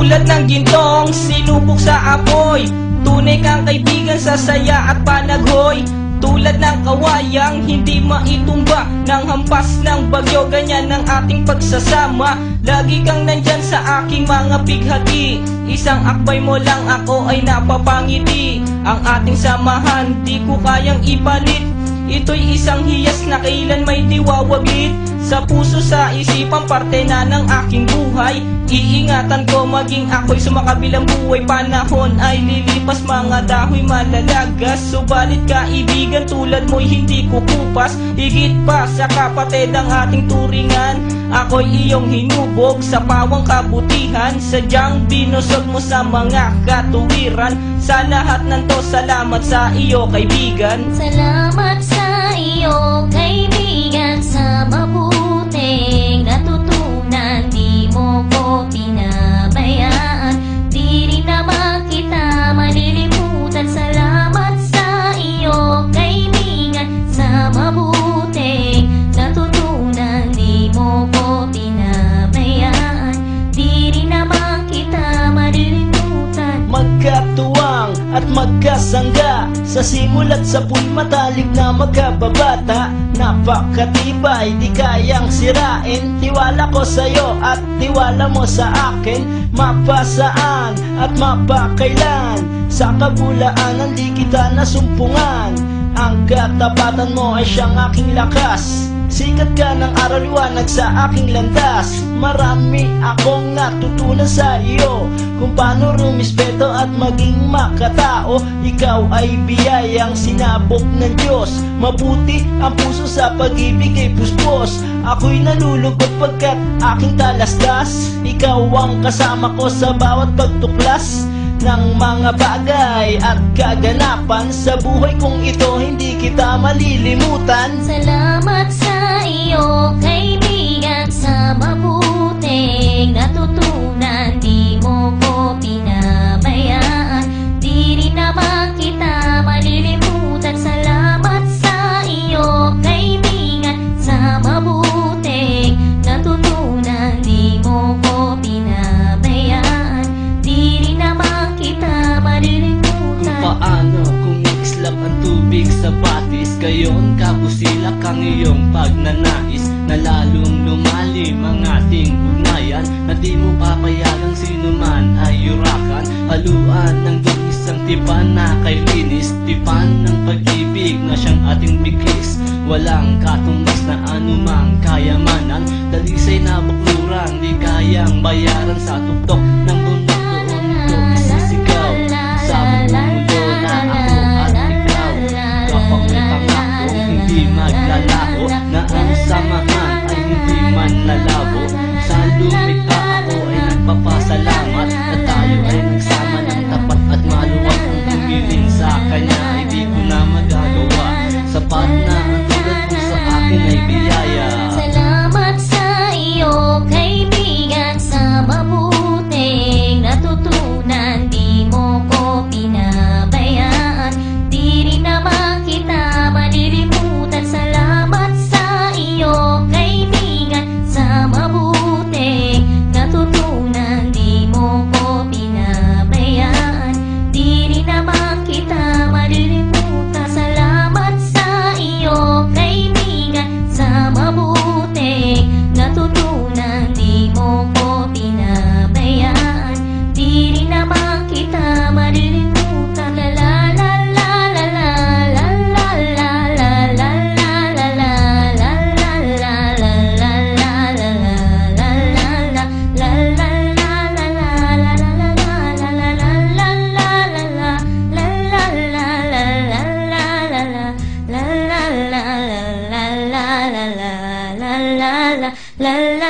Tulad ng gintong sinubok sa apoy, tunay kang kaibigan sa saya at panaghoy. Tulad ng kawayang hindi maitumba ng hampas ng bagyo, ganyan ang ating pagsasama. Lagi kang nandyan sa aking mga bighati, isang akbay mo lang ako ay napapangiti. Ang ating samahan di ko kayang ipalit, ito'y isang hiyas na kailan may diwawaglit. Sa puso, sa isipan, parte na ng aking buhay. Iingatan ko maging ako'y sumakabilang buhay. Panahon ay lilipas, mga dahoy malalagas. Subalit kaibigan tulad mo'y hindi kukupas. Higit pa sa kapatid ang ating turingan, ako'y iyong hinubog sa pawang kabutihan. Sadyang binusog mo sa mga katuwiran. Sa lahat ng to, salamat sa iyo kaibigan. Salamat sa iyo kaibigan, sa mabuting natutunan. Di mo ko pinabayaan, di rin naman kita malilimutan. Salamat sa iyo kaibigan, sa mabuting natutunan. Di mo ko pinabayaan, di rin naman kita malilimutan. Magkatuwang at magkasangga, sa simulat sa po'y matalik na magkababata. Napakatibay, di kayang sirain. Tiwala ko sa'yo at tiwala mo sa akin. Mapasaan at mapakailan, sa kabulaanan di kita nasumpungan. Ang katapatan mo ay siyang aking lakas. Sikat ka ng araw, liwanag sa aking landas. Marami akong natutunan sa iyo, kung paano rumispeto at maging makatao. Ikaw ay biyayang sinabok ng Diyos. Mabuti ang puso sa pag-ibig ay puspos. Ako'y nalulugod pagkat aking talastas. Ikaw ang kasama ko sa bawat pagtuklas ng mga bagay at kaganapan. Sa buhay kong ito hindi kita malilimutan. Salamat sa iyo kaibigan, sa mabuting natutunan. Di mo ko pinabayaan, di rin naman kita malilimutan. Salamat sa iyo kaibigan, sa mabuting natutunan. Di mo ko pinabayaan, di rin naman kita malilimutan. Kung paano kumikislap ang tubig sa batis, gayon kabusilak ang iyong pagnanais, na lalong lumalim ang ating ugnayan. Na di mo papayagang sino man ay yurakan, haluan ng dungis ang tipan na kay linis. Tipan ng pag-ibig na siyang ating biglis, walang katumbas na anumang kayamanan. Dalisay na bakluran, di kayang bayaran. Sa tuktok ng bundok doon ko isisigaw, sa mundo na ako at ikaw. Kapag may pangako hindi maglalaho, na ang samahan ay hindi man lalabo. Sa lumikha ako ay nagpapasalamat, na tayo ay nagsama ng tapat at maluwag. Ang humiling sa kanya ay di ko na magagawa. Sapat na ang tulad mo sa akin ay biyaya. Salamat sa iyo kaibigan, sa mabuting natutunan. Di mo ko pinabayaan, di rin naman kita malilimutan. Salamat sa iyo kaibigan, sa mabuting natutunan. Di mo ko pinabayaan, di rin naman kita malilimutan. Salamat sa iyo kaibigan, sa mabuting natutunan. Di mo ko pinabayaan, di rin naman kita malilimutan. La la la la la la la la la la la la la la la